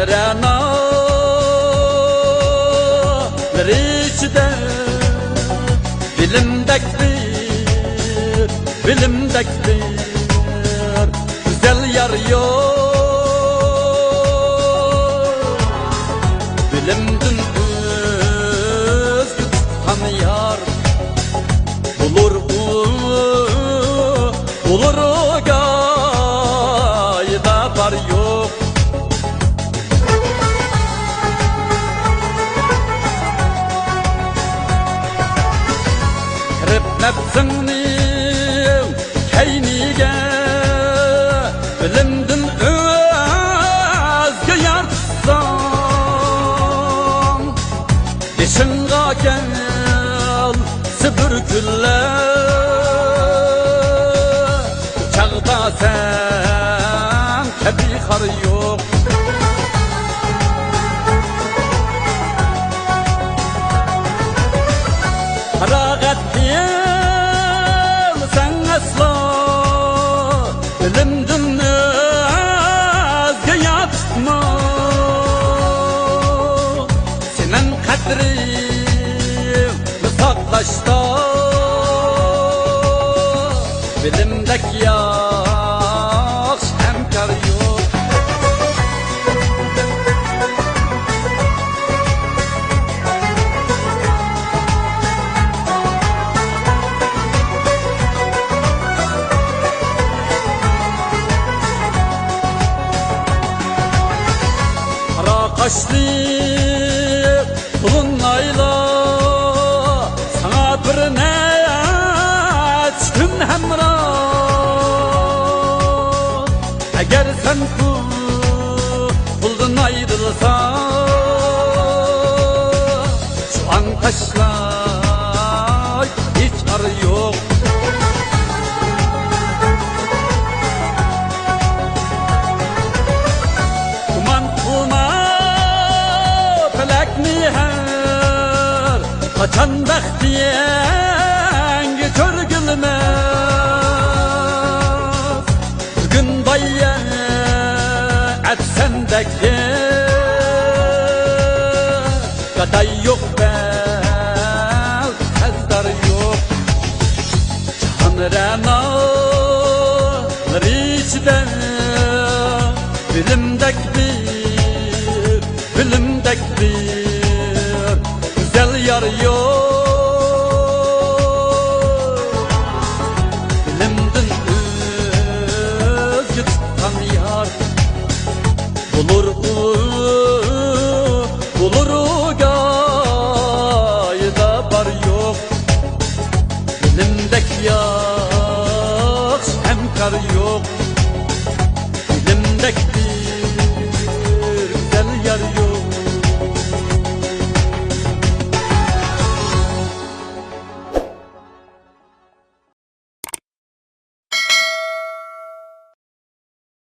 Ranalar içinde bilimdektir güzel yar yok. Bilimdin özgü tutan yar bulur gayda var yok. Kirip nefsinin keynige bilimdin özgü yar tutsan dişinga gel sübürgüller çağda sen kebi xar yok. Faragat sen asla bilimdin özgü yatma. Senin kadrin saklaşta bilimdek yaxşı hemkar yok. Kaşlı bulunayla sana bir neçkin hemrah. Eğer sen buldun ayrılsan şu an taşlar hiç arı yok. Kaçan bekleyen körgülmez. Bugün bayya etsendeki kaday yok bel ezdar yok. Can renalar içinde bilimdektir güzel yar yok. Bilimdin özgü tutan yar bulur gayda var yok. Bilimdek yaxşı hemkar yok. Bilimdektir